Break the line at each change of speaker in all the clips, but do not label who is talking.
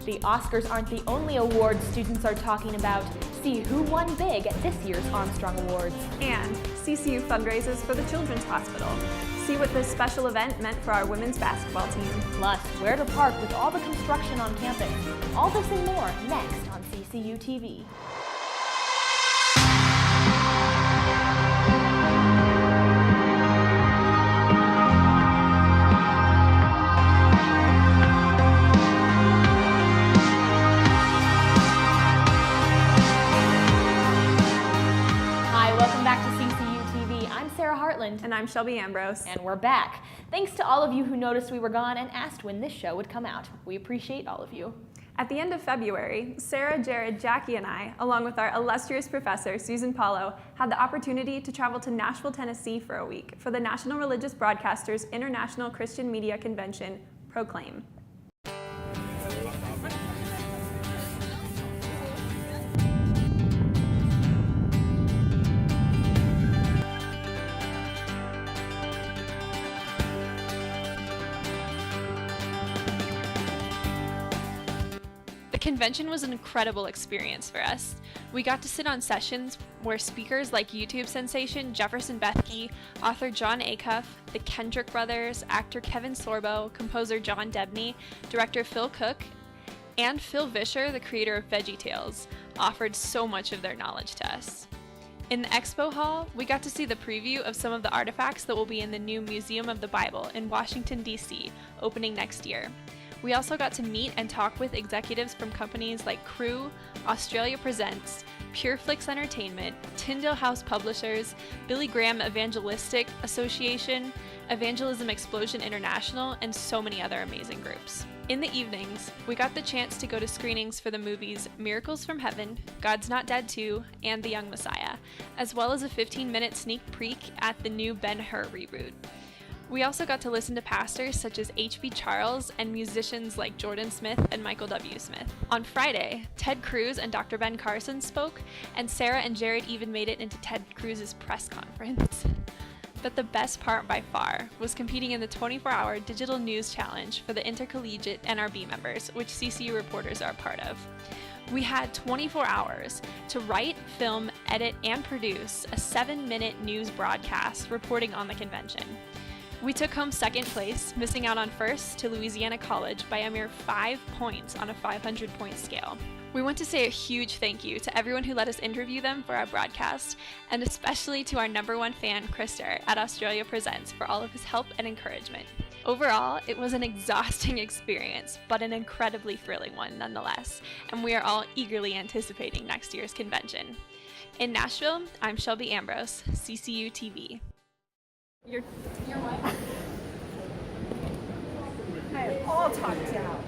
The Oscars aren't the only awards students are talking about. See who won big at this year's Armstrong Awards.
And CCU fundraisers for the Children's Hospital. See what this special event meant for our women's basketball team.
Plus, where to park with all the construction on campus. All this and more next on CCU TV. Hartland.
And I'm Shelby Ambrose.
And we're back. Thanks to all of you who noticed we were gone and asked when this show would come out. We appreciate all of you.
At the end of February, Sarah, Jared, Jackie, and I, along with our illustrious professor, Susan Paulo, had the opportunity to travel to Nashville, Tennessee for a week for the National Religious Broadcasters International Christian Media Convention, Proclaim.
The convention was an incredible experience for us. We got to sit on sessions where speakers like YouTube sensation Jefferson Bethke, author John Acuff, the Kendrick brothers, actor Kevin Sorbo, composer John Debney, director Phil Cook, and Phil Vischer, the creator of VeggieTales, offered so much of their knowledge to us. In the expo hall, we got to see the preview of some of the artifacts that will be in the new Museum of the Bible in Washington, D.C., opening next year. We also got to meet and talk with executives from companies like Crew, Australia Presents, PureFlix Entertainment, Tyndale House Publishers, Billy Graham Evangelistic Association, Evangelism Explosion International, and so many other amazing groups. In the evenings, we got the chance to go to screenings for the movies Miracles from Heaven, God's Not Dead 2, and The Young Messiah, as well as a 15-minute sneak peek at the new Ben-Hur reboot. We also got to listen to pastors such as H.B. Charles and musicians like Jordan Smith and Michael W. Smith. On Friday, Ted Cruz and Dr. Ben Carson spoke, and Sarah and Jared even made it into Ted Cruz's press conference. But the best part by far was competing in the 24-hour digital news challenge for the intercollegiate NRB members, which CCU reporters are a part of. We had 24 hours to write, film, edit, and produce a 7-minute news broadcast reporting on the convention. We took home second place, missing out on first to Louisiana College by a mere 5 points on a 500-point scale. We want to say a huge thank you to everyone who let us interview them for our broadcast, and especially to our #1 fan, Krister, at Australia Presents for all of his help and encouragement. Overall, it was an exhausting experience, but an incredibly thrilling one nonetheless, and we are all eagerly anticipating next year's convention. In Nashville, I'm Shelby Ambrose, CCU TV.
You're what? I am all talked out.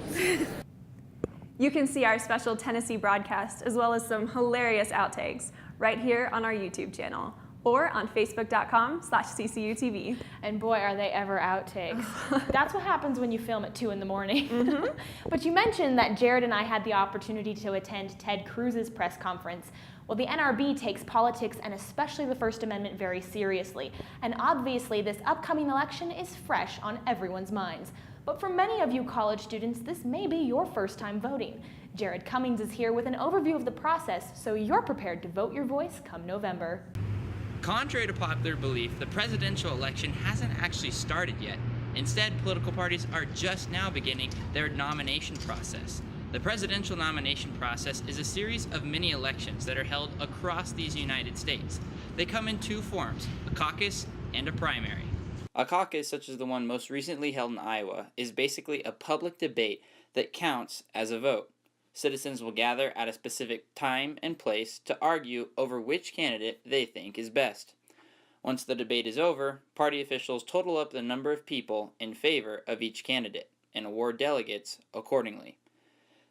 You can see our special Tennessee broadcast as well as some hilarious outtakes right here on our YouTube channel or on facebook.com/ccutv.
And boy, are they ever outtakes. That's what happens when you film at 2 in the morning.
Mm-hmm.
But you mentioned that Jared and I had the opportunity to attend Ted Cruz's press conference. Well, the NRB takes politics and especially the First Amendment very seriously. And obviously, this upcoming election is fresh on everyone's minds. But for many of you college students, this may be your first time voting. Jared Cummings is here with an overview of the process, so you're prepared to vote your voice come November.
Contrary to popular belief, the presidential election hasn't actually started yet. Instead, political parties are just now beginning their nomination process. The presidential nomination process is a series of mini elections that are held across these United States. They come in two forms, a caucus and a primary. A caucus, such as the one most recently held in Iowa, is basically a public debate that counts as a vote. Citizens will gather at a specific time and place to argue over which candidate they think is best. Once the debate is over, party officials total up the number of people in favor of each candidate and award delegates accordingly.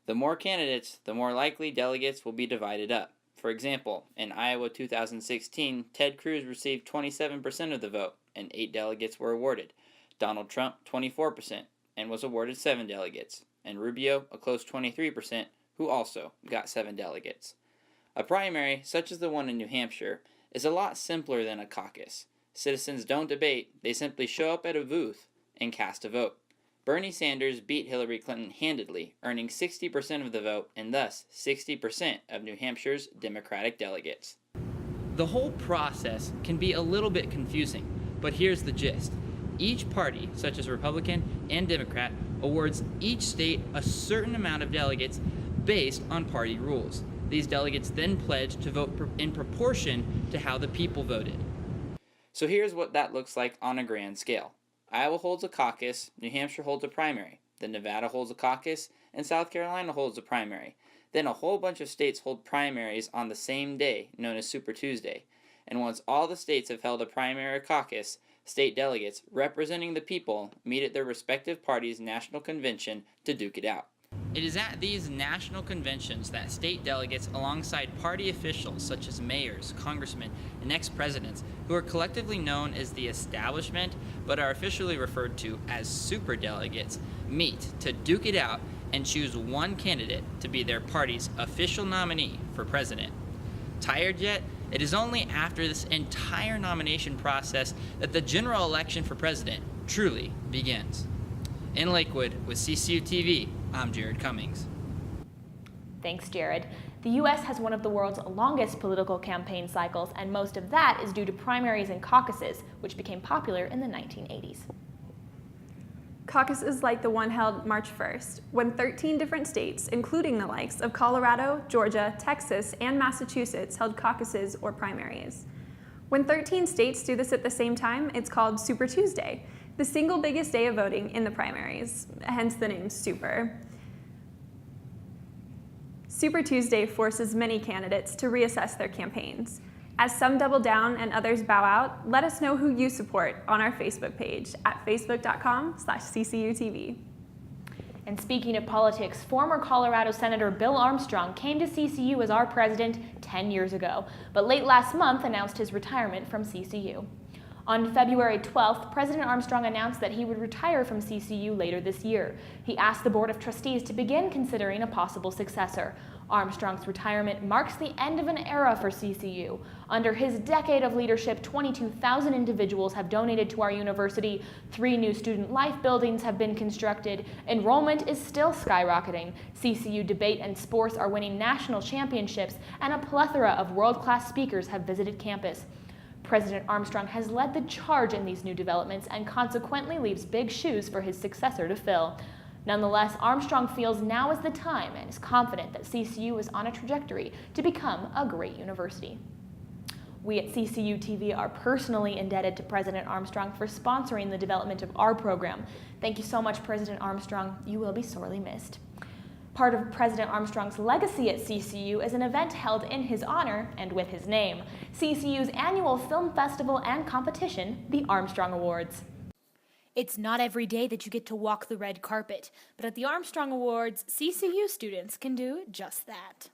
The more candidates, the more likely delegates will be divided up. For example, in Iowa 2016, Ted Cruz received 27% of the vote, and 8 delegates were awarded. Donald Trump, 24%, and was awarded 7 delegates. And Rubio, a close 23%, who also got 7 delegates. A primary, such as the one in New Hampshire, is a lot simpler than a caucus. Citizens don't debate, they simply show up at a booth and cast a vote. Bernie Sanders beat Hillary Clinton handedly, earning 60% of the vote and thus 60% of New Hampshire's Democratic delegates. The whole process can be a little bit confusing, but here's the gist. Each party, such as Republican and Democrat, awards each state a certain amount of delegates based on party rules. These delegates then pledge to vote in proportion to how the people voted. So here's what that looks like on a grand scale. Iowa holds a caucus, New Hampshire holds a primary, then Nevada holds a caucus, and South Carolina holds a primary. Then a whole bunch of states hold primaries on the same day, known as Super Tuesday. And once all the states have held a primary or caucus, state delegates representing the people meet at their respective parties' national convention to duke it out. It is at these national conventions that state delegates, alongside party officials such as mayors, congressmen, and ex-presidents, who are collectively known as the establishment but are officially referred to as superdelegates, meet to duke it out and choose one candidate to be their party's official nominee for president. Tired yet? It is only after this entire nomination process that the general election for president truly begins. In Lakewood, with CCU TV, I'm Jared Cummings.
Thanks, Jared. The U.S. has one of the world's longest political campaign cycles, and most of that is due to primaries and caucuses, which became popular in the 1980s.
Caucuses like the one held March 1st, when 13 different states, including the likes of Colorado, Georgia, Texas, and Massachusetts, held caucuses or primaries. When 13 states do this at the same time, it's called Super Tuesday, the single biggest day of voting in the primaries, hence the name Super. Super Tuesday forces many candidates to reassess their campaigns. As some double down and others bow out, let us know who you support on our Facebook page at facebook.com/ccutv.
And speaking of politics, former Colorado Senator Bill Armstrong came to CCU as our president 10 years ago, but late last month announced his retirement from CCU. On February 12th, President Armstrong announced that he would retire from CCU later this year. He asked the Board of Trustees to begin considering a possible successor. Armstrong's retirement marks the end of an era for CCU. Under his decade of leadership, 22,000 individuals have donated to our university, 3 new student life buildings have been constructed, enrollment is still skyrocketing, CCU debate and sports are winning national championships, and a plethora of world-class speakers have visited campus. President Armstrong has led the charge in these new developments and consequently leaves big shoes for his successor to fill. Nonetheless, Armstrong feels now is the time and is confident that CCU is on a trajectory to become a great university. We at CCU TV are personally indebted to President Armstrong for sponsoring the development of our program. Thank you so much, President Armstrong. You will be sorely missed. Part of President Armstrong's legacy at CCU is an event held in his honor and with his name, CCU's annual film festival and competition, the Armstrong Awards.
It's not every day that you get to walk the red carpet, but at the Armstrong Awards, CCU students can do just that.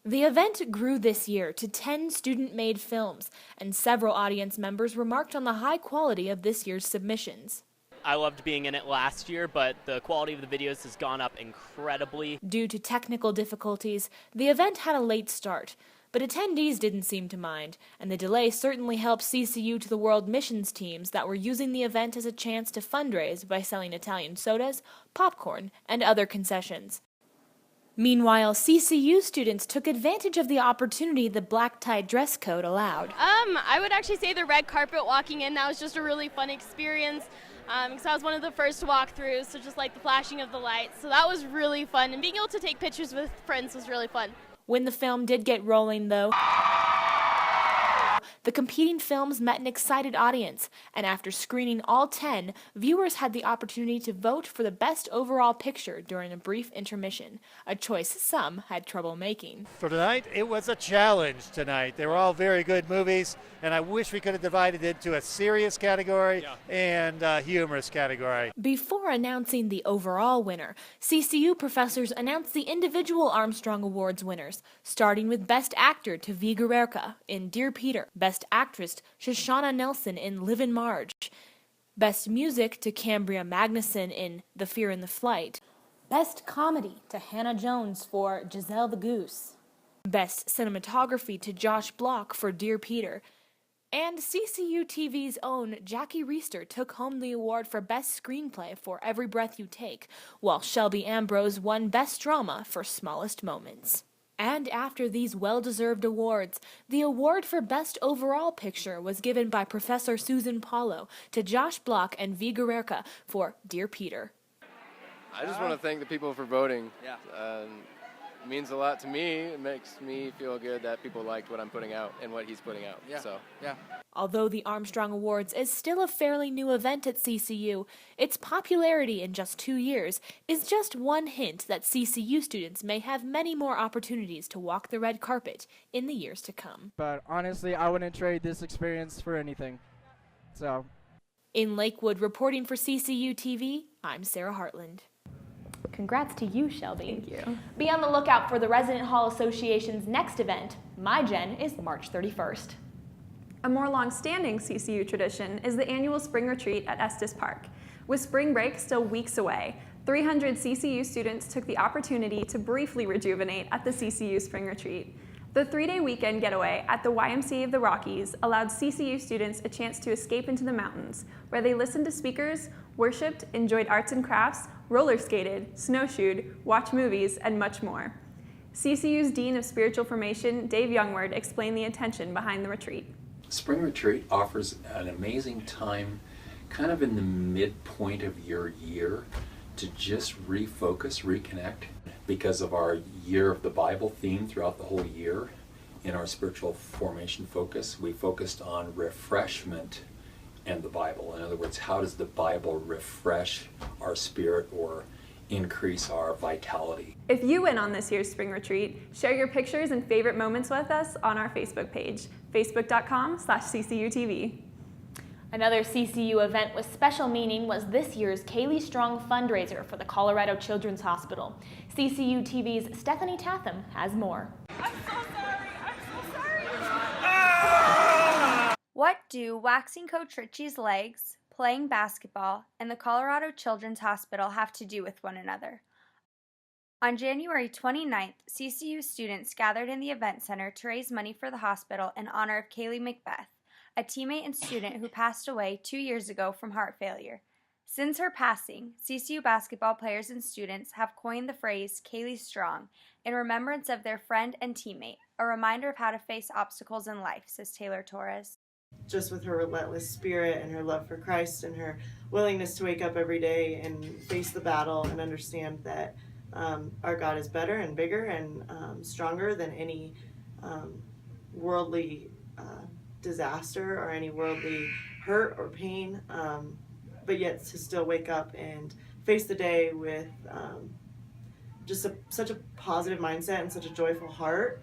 The event grew this year to 10 student-made films, and several audience members remarked on the high quality of this year's submissions.
I loved being in it last year, but the quality of the videos has gone up incredibly.
Due to technical difficulties, the event had a late start, but attendees didn't seem to mind, and the delay certainly helped CCU to the world missions teams that were using the event as a chance to fundraise by selling Italian sodas, popcorn, and other concessions. Meanwhile, CCU students took advantage of the opportunity the black-tie dress code allowed.
I would actually say the red carpet walking in, that was just a really fun experience. Because I was one of the first to walk through, so just like the flashing of the lights. So that was really fun, and being able to take pictures with friends was really fun.
When the film did get rolling, though, the competing films met an excited audience, and after screening all 10, viewers had the opportunity to vote for the best overall picture during a brief intermission, a choice some had trouble making.
For tonight, it was a challenge tonight. They were all very good movies, and I wish we could have divided it into a serious category and a humorous category.
Before announcing the overall winner, CCU professors announced the individual Armstrong Awards winners, starting with Best Actor to V. Guerrera in Dear Peter, Best Actress Shoshana Nelson in Liv and Marge, Best Music to Cambria Magnuson in The Fear and the Flight, Best Comedy to Hannah Jones for Giselle the Goose, Best Cinematography to Josh Block for Dear Peter, And CCU TV's own Jackie RIESTER took home the award for Best Screenplay for Every Breath You Take, while Shelby Ambrose won Best Drama for Smallest Moments. And after these well-deserved awards, the award for Best Overall Picture was given by Professor Susan Paulo to Josh Block and V. Guerrera for Dear Peter.
I just want to thank the people for voting. It means a lot to me. It makes me feel good that people liked what I'm putting out and what he's putting out.
Although the Armstrong Awards is still a fairly new event at CCU, its popularity in just 2 years is just one hint that CCU students may have many more opportunities to walk the red carpet in the years to come.
But honestly, I wouldn't trade this experience for anything.
In Lakewood, reporting for CCU TV, I'm Sarah Hartland.
Congrats to you, Shelby.
Thank you.
Be on the lookout for the Resident Hall Association's next event. My Gen is March 31st.
A more long-standing CCU tradition is the annual spring retreat at Estes Park. With spring break still weeks away, 300 CCU students took the opportunity to briefly rejuvenate at the CCU spring retreat. The 3-day weekend getaway at the YMCA of the Rockies allowed CCU students a chance to escape into the mountains, where they listened to speakers, worshipped, enjoyed arts and crafts, roller skated, snowshoed, watched movies, and much more. CCU's Dean of Spiritual Formation, Dave Youngward, explained the intention behind the retreat.
Spring Retreat offers an amazing time kind of in the midpoint of your year to just refocus, reconnect. Because of our Year of the Bible theme throughout the whole year, in our spiritual formation focus, we focused on refreshment and the Bible. In other words, how does the Bible refresh our spirit or increase our vitality?
If you went on this year's spring retreat, share your pictures and favorite moments with us on our Facebook page, facebook.com/CCUTV.
Another CCU event with special meaning was this year's Kaylee Strong fundraiser for the Colorado Children's Hospital. CCU TV's Stephanie Tatham has more.
I'm so sorry. What do waxing Coach Richie's legs, playing basketball, and the Colorado Children's Hospital have to do with one another? On January 29th, CCU students gathered in the event center to raise money for the hospital in honor of Kaylee Macbeth, a teammate and student who passed away 2 years ago from heart failure. Since her passing, CCU basketball players and students have coined the phrase Kaylee Strong in remembrance of their friend and teammate, a reminder of how to face obstacles in life, says Taylor Torres.
Just with her relentless spirit and her love for Christ and her willingness to wake up every day and face the battle and understand that our God is better and bigger and stronger than any worldly disaster or any worldly hurt or pain, but yet to still wake up and face the day with just such a positive mindset and such a joyful heart.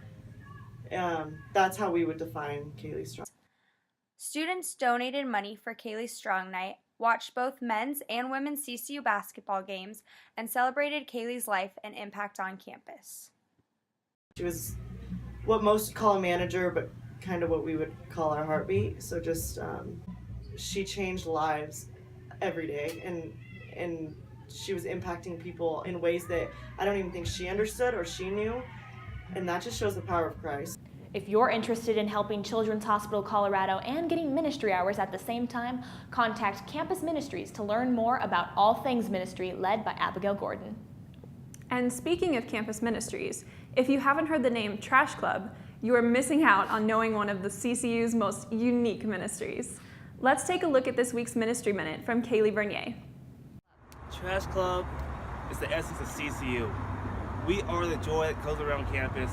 That's how we would define Kaylee Strong.
Students donated money for Kaylee Strong Night, watched both men's and women's CCU basketball games, and celebrated Kaylee's life and impact on campus.
She was what most call a manager, but kind of what we would call our heartbeat. So just she changed lives every day, and she was impacting people in ways that I don't even think she understood or she knew, and that just shows the power of Christ.
If you're interested in helping Children's Hospital Colorado and getting ministry hours at the same time, contact Campus Ministries to learn more about all things ministry led by Abigail Gordon.
And speaking of Campus Ministries, if you haven't heard the name Trash Club, you are missing out on knowing one of the CCU's most unique ministries. Let's take a look at this week's Ministry Minute from Kaylee Bernier.
Trash Club is the essence of CCU. We are the joy that goes around campus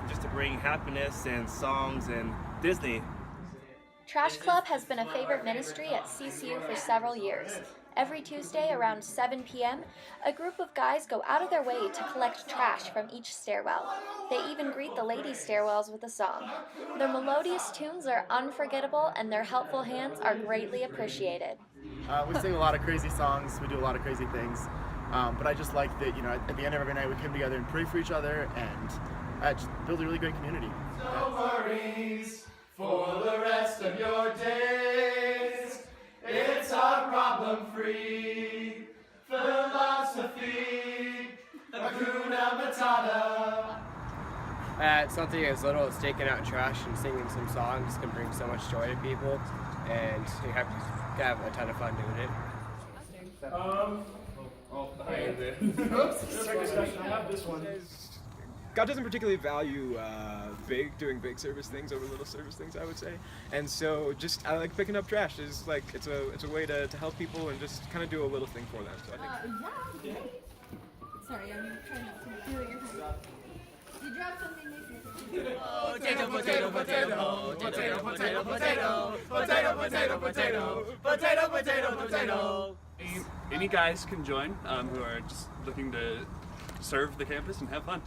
just to bring happiness and songs and Disney.
Trash Club has been a favorite ministry at CCU for several years. Every Tuesday around 7 p.m., a group of guys go out of their way to collect trash from each stairwell. They even greet the ladies' stairwells with a song. Their melodious tunes are unforgettable, and their helpful hands are greatly appreciated.
We sing a lot of crazy songs, we do a lot of crazy things, but I just like that, at the end of every night we come together and pray for each other and just build a really great community.
No worries for the rest of your days. It's our problem-free philosophy. Hakuna Matata.
Something as little as taking out trash and singing some songs can bring so much joy to people, and you have a ton of fun doing it.
I have this one. God doesn't particularly value doing big service things over little service things, I would say. And so I like picking up trash. It's a way to help people and just kind of do a little thing for them. So I think.
Sorry, I'm trying not to do it your time. You dropped something nice.
Potato, potato, potato, potato, potato, potato, potato, potato, potato, potato, potato, potato.
Any guys can join who are just looking to serve the campus and have fun.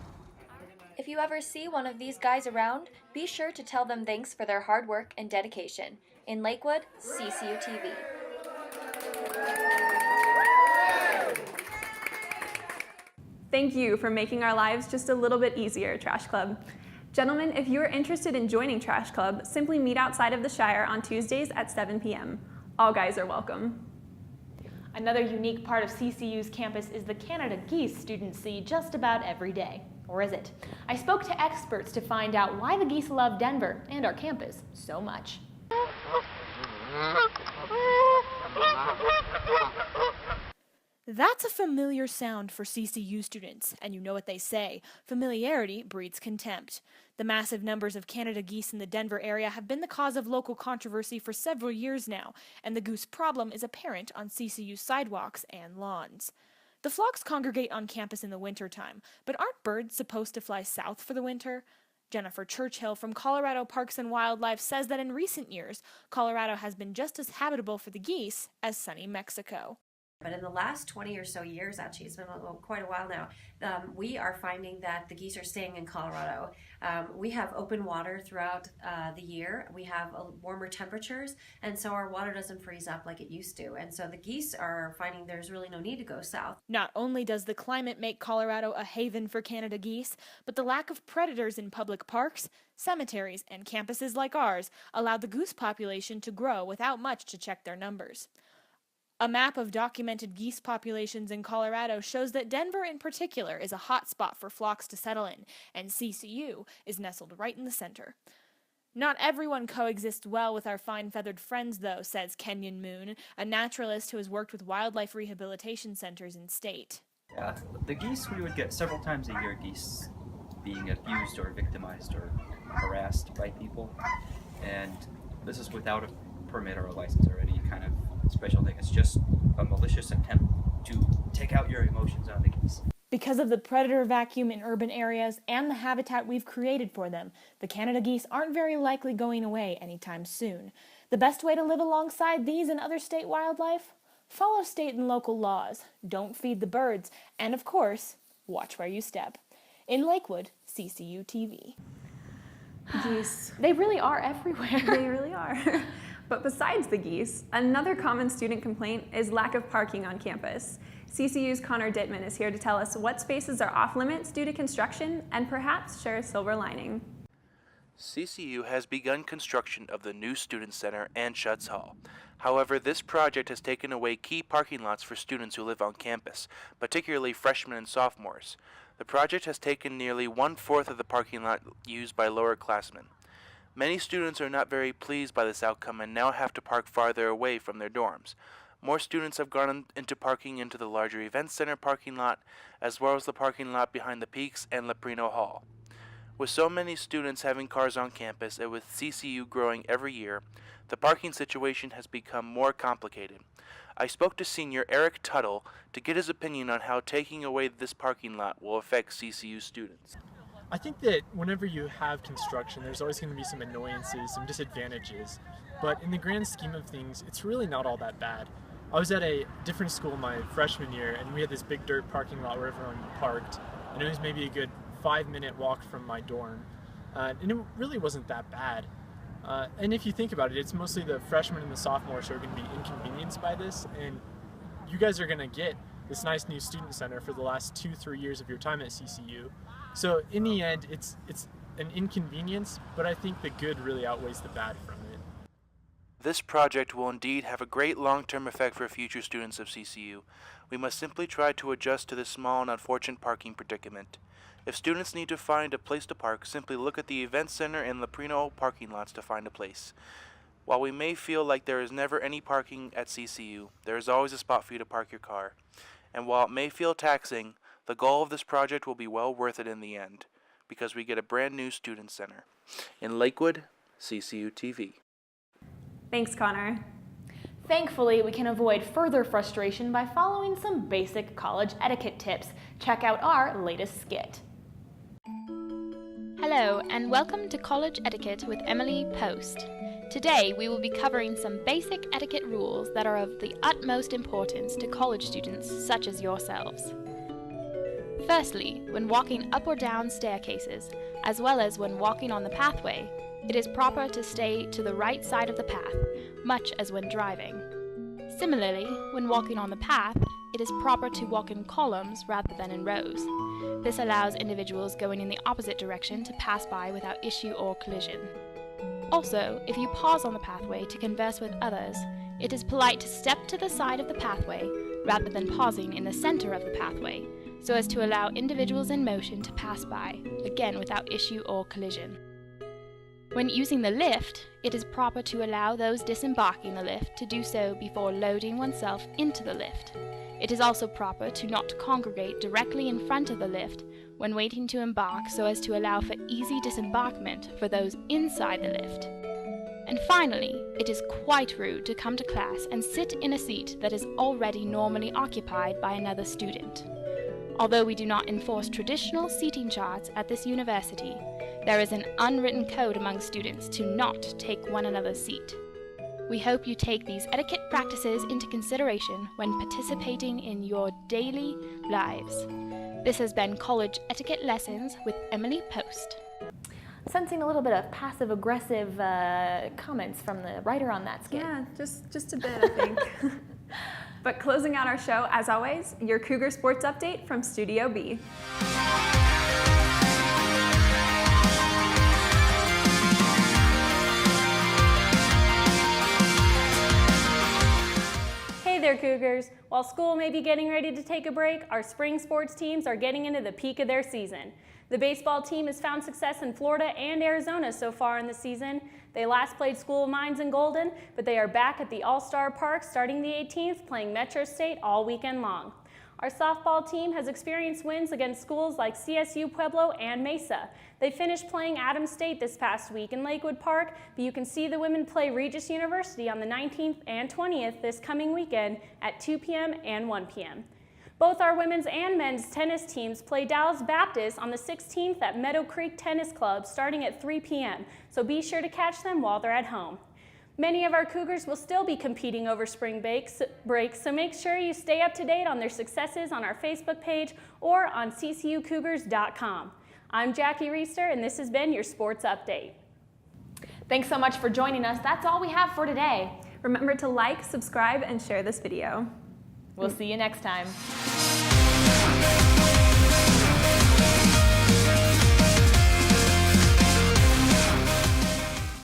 If you ever see one of these guys around, be sure to tell them thanks for their hard work and dedication. In Lakewood, CCU TV.
Thank you for making our lives just a little bit easier, Trash Club. Gentlemen, if you're interested in joining Trash Club, simply meet outside of the Shire on Tuesdays at 7 p.m. All guys are welcome.
Another unique part of CCU's campus is the Canada geese students see just about every day. Or is it? I spoke to experts to find out why the geese love Denver and our campus so much.
That's a familiar sound for CCU students, and you know what they say, familiarity breeds contempt. The massive numbers of Canada geese in the Denver area have been the cause of local controversy for several years now, and the goose problem is apparent on CCU sidewalks and lawns. The flocks congregate on campus in the wintertime, but aren't birds supposed to fly south for the winter? Jennifer Churchill from Colorado Parks and Wildlife says that in recent years, Colorado has been just as habitable for the geese as sunny Mexico.
But in the last 20 or so years, actually, it's been quite a while now, we are finding that the geese are staying in Colorado. We have open water throughout the year. We have warmer temperatures, and so our water doesn't freeze up like it used to. And so the geese are finding there's really no need to go south.
Not only does the climate make Colorado a haven for Canada geese, but the lack of predators in public parks, cemeteries, and campuses like ours allow the goose population to grow without much to check their numbers. A map of documented geese populations in Colorado shows that Denver in particular is a hot spot for flocks to settle in, and CCU is nestled right in the center. Not everyone coexists well with our fine-feathered friends, though, says Kenyon Moon, a naturalist who has worked with wildlife rehabilitation centers in state.
Yeah, the geese, we would get several times a year geese being abused or victimized or harassed by people, and this is without a permit or a license or any kind of special thing. It's just a malicious attempt to take out your emotions on the geese.
Because of the predator vacuum in urban areas and the habitat we've created for them, the Canada geese aren't very likely going away anytime soon. The best way to live alongside these and other state wildlife? Follow state and local laws, don't feed the birds, and of course, watch where you step. In Lakewood, CCU TV.
Geese.
They really are everywhere.
They really are. But besides the geese, another common student complaint is lack of parking on campus. CCU's Connor Dittman is here to tell us what spaces are off limits due to construction and perhaps share a silver lining.
CCU has begun construction of the new Student Center and Schutz Hall. However, this project has taken away key parking lots for students who live on campus, particularly freshmen and sophomores. The project has taken nearly 1/4 of the parking lot used by lower-classmen. Many students are not very pleased by this outcome and now have to park farther away from their dorms. More students have gone into parking into the larger event center parking lot, as well as the parking lot behind the Peaks and Leprino Hall. With so many students having cars on campus and with CCU growing every year, the parking situation has become more complicated. I spoke to senior Eric Tuttle to get his opinion on how taking away this parking lot will affect CCU students.
I think that whenever you have construction, there's always going to be some annoyances, some disadvantages, but in the grand scheme of things, it's really not all that bad. I was at a different school my freshman year, and we had this big dirt parking lot where everyone parked, and it was maybe a good 5-minute walk from my dorm, and it really wasn't that bad. And if you think about it, it's mostly the freshmen and the sophomores who are going to be inconvenienced by this, and you guys are going to get this nice new student center for the last 2-3 years of your time at CCU. So in the end, it's an inconvenience, but I think the good really outweighs the bad from it.
This project will indeed have a great long-term effect for future students of CCU. We must simply try to adjust to this small and unfortunate parking predicament. If students need to find a place to park, simply look at the event center and Leprino parking lots to find a place. While we may feel like there is never any parking at CCU, there is always a spot for you to park your car. And while it may feel taxing, the goal of this project will be well worth it in the end, because we get a brand new student center. In Lakewood, CCU TV.
Thanks, Connor.
Thankfully, we can avoid further frustration by following some basic college etiquette tips. Check out our latest skit.
Hello, and welcome to College Etiquette with Emily Post. Today, we will be covering some basic etiquette rules that are of the utmost importance to college students such as yourselves. Firstly, when walking up or down staircases, as well as when walking on the pathway, it is proper to stay to the right side of the path, much as when driving. Similarly, when walking on the path, it is proper to walk in columns rather than in rows. This allows individuals going in the opposite direction to pass by without issue or collision. Also, if you pause on the pathway to converse with others, it is polite to step to the side of the pathway rather than pausing in the center of the pathway, so as to allow individuals in motion to pass by, again without issue or collision. When using the lift, it is proper to allow those disembarking the lift to do so before loading oneself into the lift. It is also proper to not congregate directly in front of the lift when waiting to embark, so as to allow for easy disembarkment for those inside the lift. And finally, it is quite rude to come to class and sit in a seat that is already normally occupied by another student. Although we do not enforce traditional seating charts at this university, there is an unwritten code among students to not take one another's seat. We hope you take these etiquette practices into consideration when participating in your daily lives. This has been College Etiquette Lessons with Emily Post.
Sensing a little bit of passive-aggressive comments from the writer on that skit.
Yeah, just a bit, I think. But closing out our show, as always, your Cougar Sports Update from Studio B.
Hey there, Cougars. While school may be getting ready to take a break, our spring sports teams are getting into the peak of their season. The baseball team has found success in Florida and Arizona so far in the season. They last played School of Mines in Golden, but they are back at the All-Star Park starting the 18th, playing Metro State all weekend long. Our softball team has experienced wins against schools like CSU Pueblo and Mesa. They finished playing Adams State this past week in Lakewood Park, but you can see the women play Regis University on the 19th and 20th this coming weekend at 2 p.m. and 1 p.m. Both our women's and men's tennis teams play Dallas Baptist on the 16th at Meadow Creek Tennis Club starting at 3 p.m., so be sure to catch them while they're at home. Many of our Cougars will still be competing over spring breaks, so make sure you stay up to date on their successes on our Facebook page or on ccucougars.com. I'm Jackie Riester, and this has been your Sports Update.
Thanks so much for joining us. That's all we have for today.
Remember to like, subscribe, and share this video.
We'll see you next time.